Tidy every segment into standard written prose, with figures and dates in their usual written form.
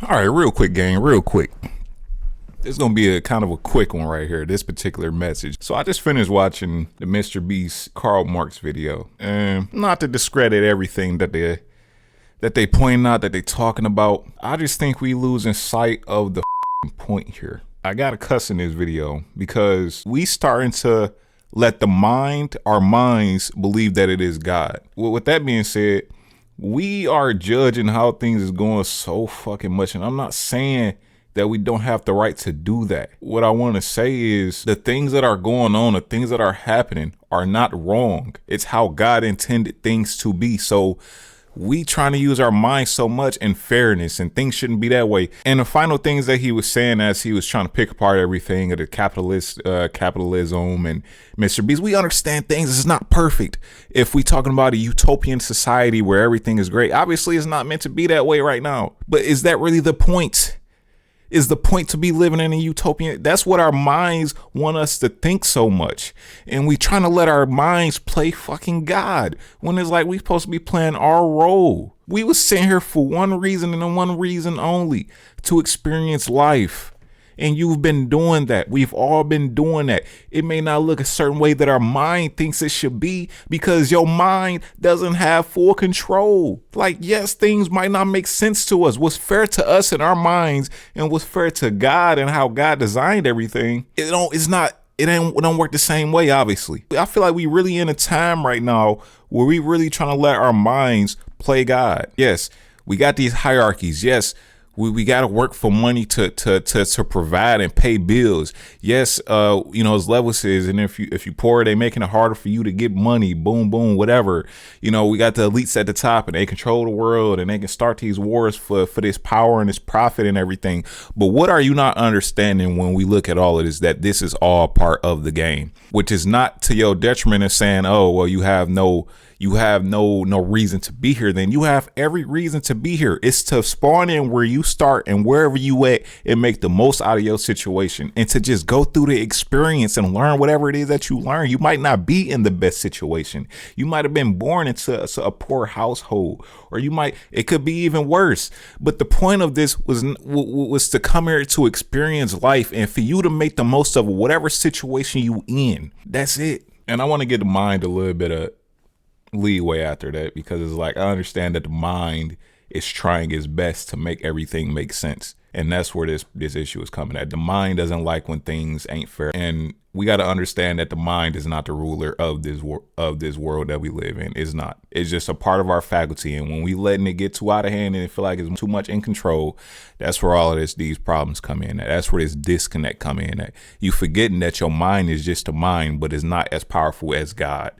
All right, real quick, gang, real quick. This is going to be a kind of a quick one right here, this particular message. So I just finished watching the Mr. Beast Karl Marx video. And not to discredit everything that they point out, that they talking about. I just think we losing sight of the point here. I got to cuss in this video because we starting to let our minds believe that it is God. Well, with that being said, we are judging how things is going so fucking much. And I'm not saying that we don't have the right to do that. What I want to say is the things that are going on, the things that are happening are not wrong. It's how God intended things to be. So we trying to use our minds so much in fairness, and things shouldn't be that way. And the final things that he was saying as he was trying to pick apart everything of the capitalism and Mr. Beast, we understand things is not perfect. If we talking about a utopian society where everything is great, obviously it's not meant to be that way right now. But is that really the point? Is the point to be living in a utopian? That's what our minds want us to think so much. And we trying to let our minds play fucking God when it's like we supposed to be playing our role. We was sent here for one reason and one reason only, to experience life. And you've been doing that. We've all been doing that. It may not look a certain way that our mind thinks it should be because your mind doesn't have full control. Like, yes, things might not make sense to us. What's fair to us in our minds and what's fair to God and how God designed everything, it don't work the same way, obviously. I feel like we really in a time right now where we really trying to let our minds play God. Yes, we got these hierarchies. Yes, we got to work for money to provide and pay bills. Yes, as Level says, and if you poor, they making it harder for you to get money. Boom, boom, whatever. We got the elites at the top, and they control the world, and they can start these wars for this power and this profit and everything. But what are you not understanding when we look at all of this? That this is all part of the game, which is not to your detriment of saying, oh, well, you have no reason to be here. Then you have every reason to be here. It's to spawn in where you start and wherever you at and make the most out of your situation, and to just go through the experience and learn whatever it is that you learn. You might not be in the best situation. You might have been born into a poor household, or it could be even worse. But the point of this was to come here to experience life and for you to make the most of whatever situation you in. That's it. And I want to give the mind a little bit of leeway after that, because it's like, I understand that the mind is trying its best to make everything make sense, and that's where this issue is coming at. The mind doesn't like when things ain't fair, and we got to understand that the mind is not the ruler of this world that we live in. It's not. It's just a part of our faculty, and when we letting it get too out of hand and it feel like it's too much in control, that's where all of these problems come in at. That's where this disconnect come in at. You forgetting that your mind is just a mind, but it's not as powerful as God.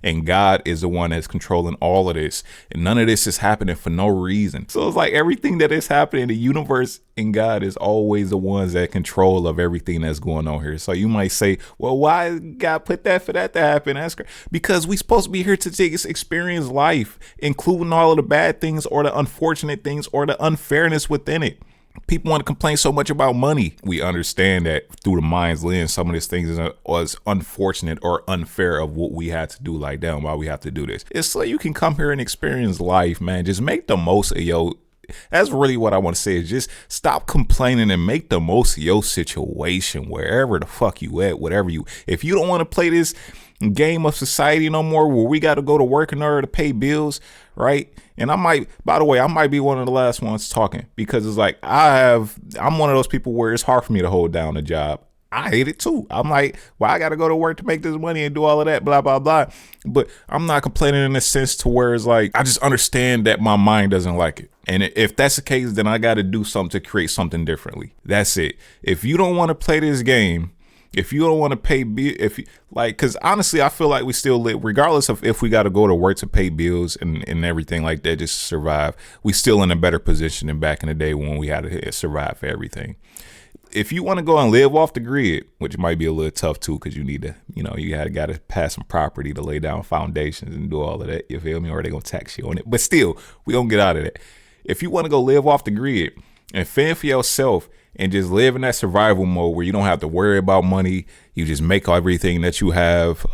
And God is the one that's controlling all of this. And none of this is happening for no reason. So it's like everything that is happening in the universe and God is always the ones that control of everything that's going on here. So you might say, well, why God put that for that to happen? That's great. Because we supposed to be here to experience life, including all of the bad things or the unfortunate things or the unfairness within it. People want to complain so much about money. We understand that through the mind's lens, some of these things was unfortunate or unfair of what we had to do, like, damn, why we have to do this. It's so you can come here and experience life, man. Just make the most of that's really what I want to say, is just stop complaining and make the most of your situation wherever the fuck you at, if you don't want to play this game of society no more where we got to go to work in order to pay bills, right? And I might be one of the last ones talking, because it's like I'm one of those people where it's hard for me to hold down a job. I hate it too. I'm like, well, I got to go to work to make this money and do all of that, blah, blah, blah. But I'm not complaining in a sense to where it's like, I just understand that my mind doesn't like it. And if that's the case, then I got to do something to create something differently. That's it. If you don't want to play this game, if you don't want to pay because honestly, I feel like we still live, regardless of if we got to go to work to pay bills and everything like that, just to survive, we still in a better position than back in the day when we had to survive for everything. If you want to go and live off the grid, which might be a little tough too, because you need to, you got to pass some property to lay down foundations and do all of that. You feel me? Or they're going to tax you on it. But still, we going to get out of that. If you want to go live off the grid and fend for yourself and just live in that survival mode where you don't have to worry about money, you just make everything that you have,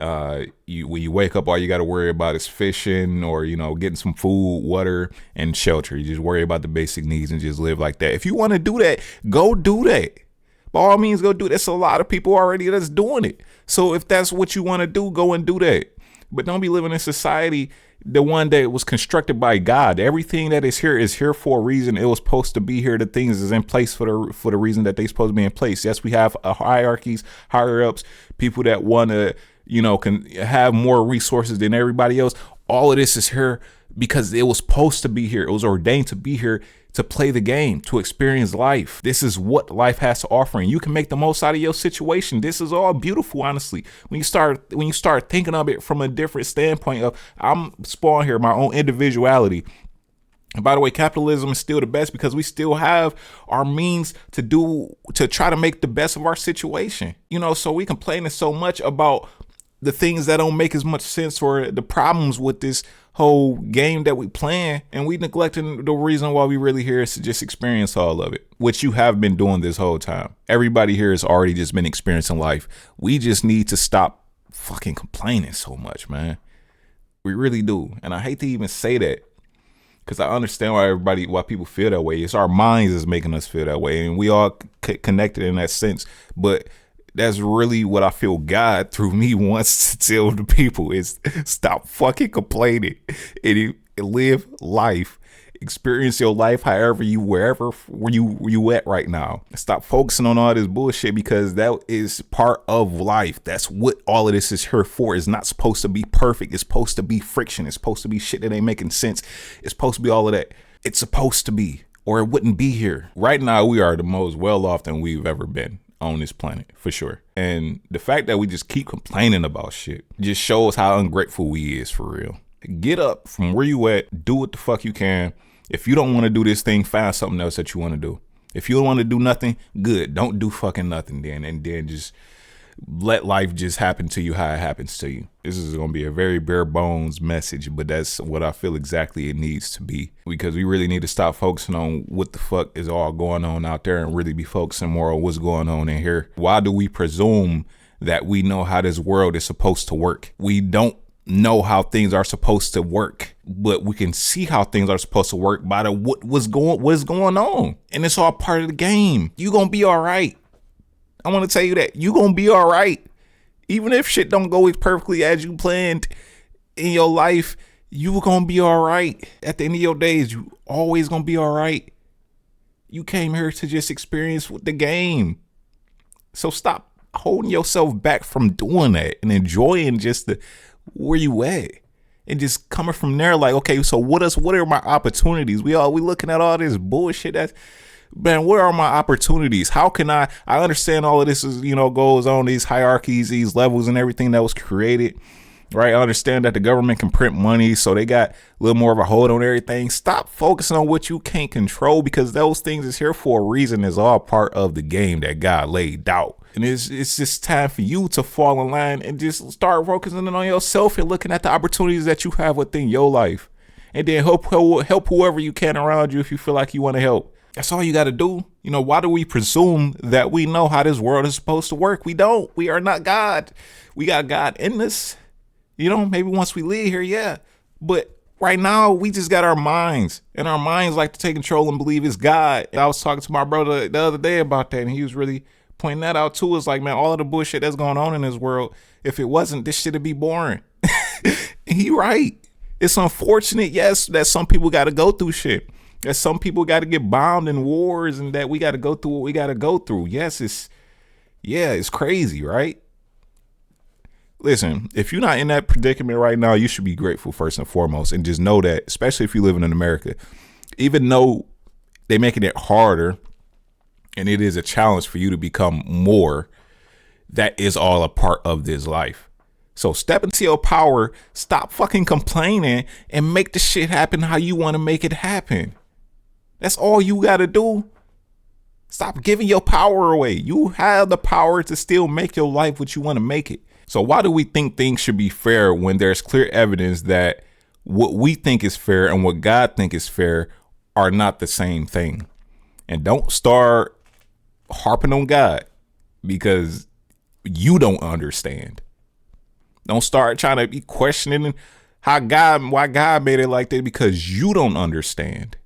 When you wake up, all you got to worry about is fishing or, getting some food, water, and shelter. You just worry about the basic needs and just live like that. If you want to do that, go do that. By all means, go do it. There's a lot of people already that's doing it. So if that's what you want to do, go and do that. But don't be living in society, the one that was constructed by God. Everything that is here for a reason. It was supposed to be here. The things is in place for the reason that they supposed to be in place. Yes, we have hierarchies, higher ups, people that want to, can have more resources than everybody else. All of this is here because it was supposed to be here. It was ordained to be here to play the game, to experience life. This is what life has to offer, and you can make the most out of your situation. This is all beautiful, honestly. When you start thinking of it from a different standpoint of, I'm spawned here, my own individuality. And by the way, capitalism is still the best because we still have our means to try to make the best of our situation. So we complaining so much about the things that don't make as much sense or the problems with this whole game that we playing, and we neglecting the reason why we really here is to just experience all of it, which you have been doing this whole time. Everybody here has already just been experiencing life. We just need to stop fucking complaining so much, man. We really do. And I hate to even say that because I understand why people feel that way. It's our minds is making us feel that way, and we all connected in that sense. But that's really what I feel God through me wants to tell the people is stop fucking complaining and live life. Experience your life however where you at right now. Stop focusing on all this bullshit because that is part of life. That's what all of this is here for. It's not supposed to be perfect. It's supposed to be friction. It's supposed to be shit that ain't making sense. It's supposed to be all of that. It's supposed to be, or it wouldn't be here. Right now, we are the most well off than we've ever been on this planet, for sure. And the fact that we just keep complaining about shit just shows how ungrateful we is, for real. Get up from where you at, do what the fuck you can. If you don't want to do this thing, find something else that you want to do. If you don't want to do nothing, good. Don't do fucking nothing then. And then just let life just happen to you how it happens to you. This is going to be a very bare bones message, but that's what I feel exactly it needs to be, because we really need to stop focusing on what the fuck is all going on out there and really be focusing more on what's going on in here. Why do we presume that we know how this world is supposed to work? We don't know how things are supposed to work, but we can see how things are supposed to work by what's going on. And it's all part of the game. You gonna be all right. I want to tell you that you gonna be all right. Even if shit don't go as perfectly as you planned in your life, you gonna be all right. At the end of your days, you always gonna be all right. You came here to just experience the game. So stop holding yourself back from doing that and enjoying just where you at. And just coming from there like, okay, so what are my opportunities? We looking at all this bullshit that's, man, where are my opportunities? How can I understand all of this is, goes on, these hierarchies, these levels and everything that was created, right? I understand that the government can print money, so they got a little more of a hold on everything. Stop focusing on what you can't control, because those things is here for a reason. It's all part of the game that God laid out. And it's just time for you to fall in line and just start focusing on yourself and looking at the opportunities that you have within your life. And then help whoever you can around you if you feel like you want to help. That's all you got to do. Why do we presume that we know how this world is supposed to work? We don't. We are not God. We got God in us. Maybe once we leave here, yeah. But right now, we just got our minds. And our minds like to take control and believe it's God. I was talking to my brother the other day about that, and he was really pointing that out too. It's like, man, all of the bullshit that's going on in this world, if it wasn't, this shit'd be boring. He right. It's unfortunate, yes, that some people got to go through shit. That some people got to get bombed in wars, and that we got to go through what we got to go through. Yes, it's crazy, right? Listen, if you're not in that predicament right now, you should be grateful first and foremost, and just know that, especially if you're living in America, even though they're making it harder and it is a challenge for you to become more, that is all a part of this life. So step into your power, stop fucking complaining, and make the shit happen how you want to make it happen. That's all you got to do. Stop giving your power away. You have the power to still make your life what you want to make it. So why do we think things should be fair when there's clear evidence that what we think is fair and what God think is fair are not the same thing? And don't start harping on God because you don't understand. Don't start trying to be questioning why God made it like that, because you don't understand.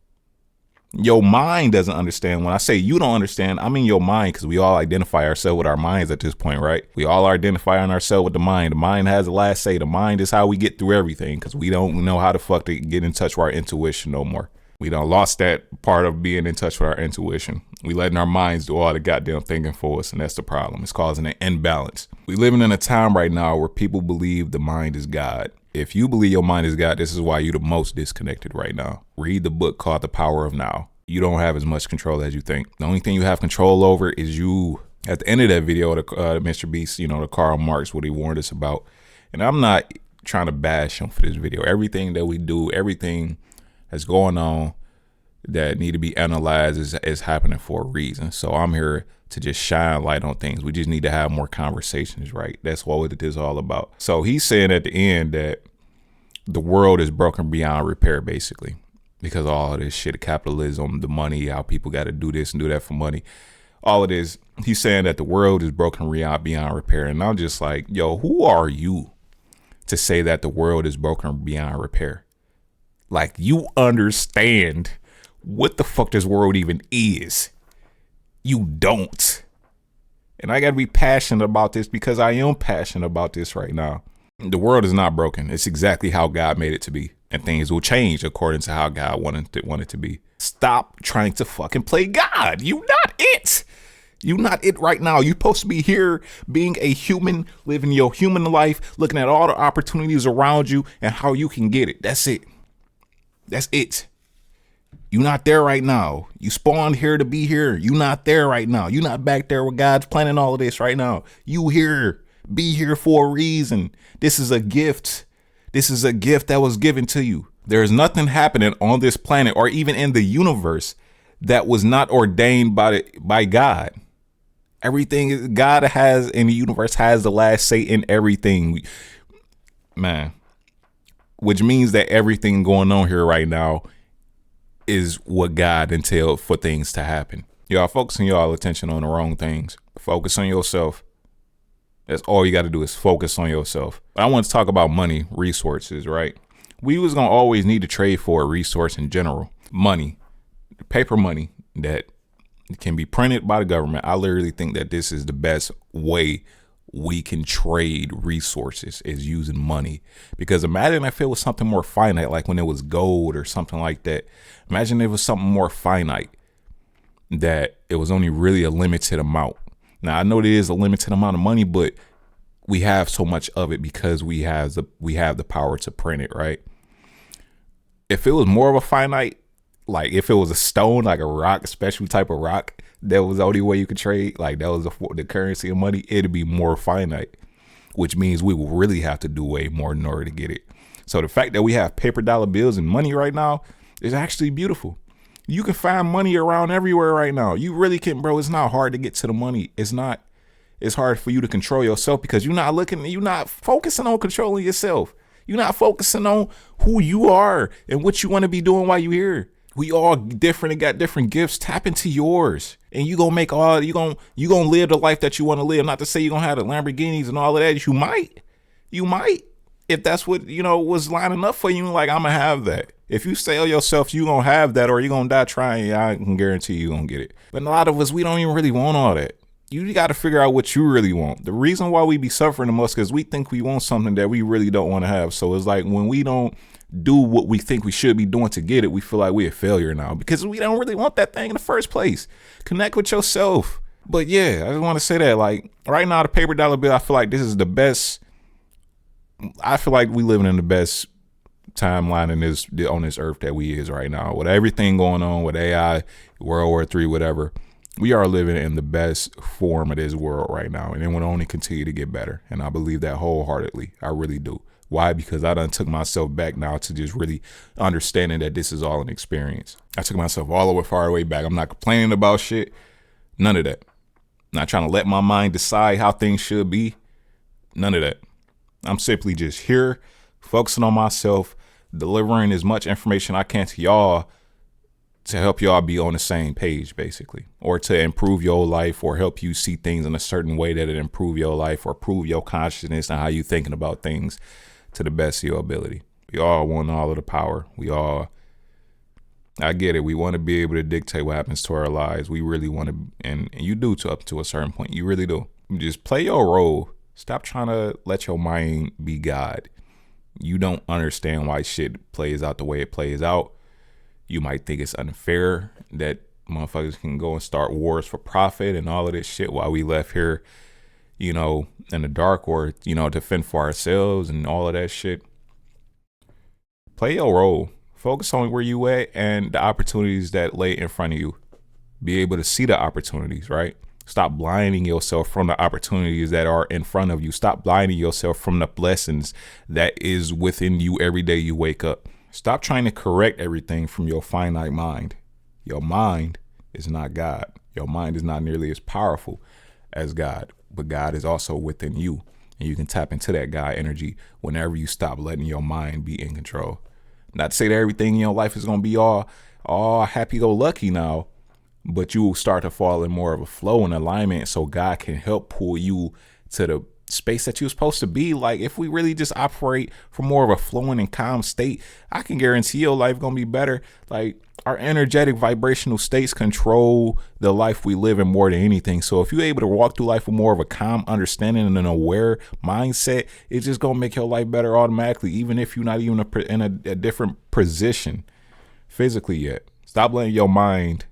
Your mind doesn't understand. When I say you don't understand, I mean your mind, because we all identify ourselves with our minds at this point, right? We all identify ourselves with the mind. The mind has the last say. The mind is how we get through everything, because we don't know how the fuck to get in touch with our intuition no more. We done lost that part of being in touch with our intuition. We letting our minds do all the goddamn thinking for us, and that's the problem. It's causing an imbalance. We living in a time right now where people believe the mind is God. If you believe your mind is God, this is why you're the most disconnected right now. Read the book called The Power of Now. You don't have as much control as you think. The only thing you have control over is you. At the end of that video, Mr. Beast, the Karl Marx, what he warned us about. And I'm not trying to bash him for this video. Everything that we do, everything that's going on that need to be analyzed is happening for a reason. So I'm here to just shine light on things. We just need to have more conversations, right? That's what it is all about. So he's saying at the end that the world is broken beyond repair, basically, because of all of this shit, capitalism, the money, how people got to do this and do that for money. All of this, he's saying that the world is broken beyond repair. And I'm just like, yo, who are you to say that the world is broken beyond repair? Like, you understand what the fuck this world even is. You don't. And I gotta be passionate about this, because I am passionate about this right now. The world is not broken. It's exactly how God made it to be. And things will change according to how God wanted it to be. Stop trying to fucking play God. You not it. You not it right now. You're supposed to be here being a human, living your human life, looking at all the opportunities around you and how you can get it. That's it. That's it. You're not there right now. You spawned here to be here. You're not there right now. You're not back there where God's planning all of this right now. You here. Be here for a reason. This is a gift. This is a gift that was given to you. There is nothing happening on this planet or even in the universe that was not ordained by God. Everything God has in the universe has the last say in everything. Man. Which means that everything going on here right now is what God entailed for things to happen. Y'all focusing y'all attention on the wrong things. Focus on yourself. That's all you got to do is focus on yourself. I want to talk about money, resources, right? We was going to always need to trade for a resource in general. Money, paper money that can be printed by the government. I literally think that this is the best way we can trade resources, is using money. Because imagine if it was something more finite, like when it was gold or something like that. Imagine if it was something more finite, that it was only really a limited amount. Now, I know there is a limited amount of money, but we have so much of it because we have the power to print it, right? If it was more of a finite, like if it was a stone, like a rock, a special type of rock, that was the only way you could trade, like that was the currency of money, it'd be more finite, which means we will really have to do way more in order to get it. So the fact that we have paper dollar bills and money right now is actually beautiful. You can find money around everywhere right now. You really can, bro. It's not hard to get to the money. It's hard for you to control yourself because you're not focusing on controlling yourself. You're not focusing on who you are and what you want to be doing while you're here. We all different and got different gifts. Tap into yours, and you gonna live the life that you want to live. Not to say you're gonna have the Lamborghinis and all of that. You might, if that's what was lining up for you. Like, I'm gonna have that. If you sell yourself, you gonna have that, or you gonna die trying. I can guarantee you gonna get it. But a lot of us, we don't even really want all that. You got to figure out what you really want. The reason why we be suffering the most because we think we want something that we really don't want to have. So it's like when we don't do what we think we should be doing to get it, we feel like we're a failure now because we don't really want that thing in the first place. Connect with yourself. But yeah, I just want to say that, like, right now, the paper dollar bill, I feel like this is the best. I feel like we living in the best timeline on this earth that we is right now. With everything going on with AI, World War III, whatever. We are living in the best form of this world right now, and it will only continue to get better. And I believe that wholeheartedly. I really do. Why? Because I done took myself back now to just really understanding that this is all an experience. I took myself all the way far away back. I'm not complaining about shit. None of that. Not trying to let my mind decide how things should be. None of that. I'm simply just here, focusing on myself, delivering as much information I can to y'all to help y'all be on the same page, basically, or to improve your life, or help you see things in a certain way that it improve your life, or prove your consciousness and how you thinking about things to the best of your ability. We all want all of the power. I get it. We want to be able to dictate what happens to our lives. We really want to, and you do to up to a certain point. You really do. Just play your role. Stop trying to let your mind be God. You don't understand why shit plays out the way it plays out. You might think it's unfair that motherfuckers can go and start wars for profit and all of this shit while we left here, in the dark, or, to fend for ourselves and all of that shit. Play your role. Focus on where you at and the opportunities that lay in front of you. Be able to see the opportunities, right? Stop blinding yourself from the opportunities that are in front of you. Stop blinding yourself from the blessings that is within you every day you wake up. Stop trying to correct everything from your finite mind. Your mind is not God. Your mind is not nearly as powerful as God, but God is also within you. And you can tap into that God energy whenever you stop letting your mind be in control. Not to say that everything in your life is going to be all happy-go-lucky now, but you will start to fall in more of a flow and alignment, so God can help pull you to the space that you're supposed to be. Like, if we really just operate from more of a flowing and calm state, I can guarantee your life gonna be better. Like, our energetic vibrational states control the life we live in more than anything. So if you're able to walk through life with more of a calm understanding and an aware mindset, it's just gonna make your life better automatically, even if you're not even in a different position physically yet. Stop letting your mind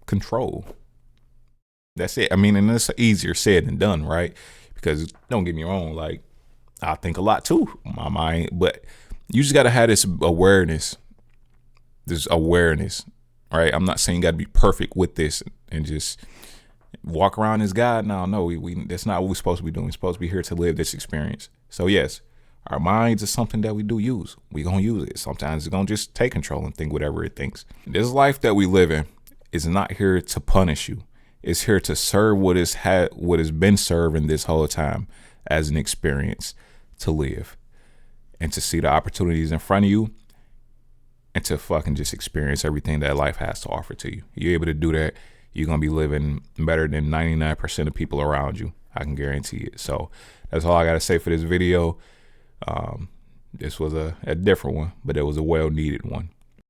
control. That's it. I mean, and it's easier said than done, right? Because don't get me wrong, like, I think a lot too, my mind, but you just got to have this awareness, right? I'm not saying you got to be perfect with this and just walk around as God. No, we that's not what we're supposed to be doing. We're supposed to be here to live this experience. So yes, our minds is something that we do use. We're going to use it. Sometimes it's going to just take control and think whatever it thinks. This life that we live in is not here to punish you. It's here to serve what has been serving this whole time as an experience to live and to see the opportunities in front of you and to fucking just experience everything that life has to offer to you. You're able to do that, you're going to be living better than 99% of people around you. I can guarantee it. So that's all I got to say for this video. This was a different one, but it was a well-needed one.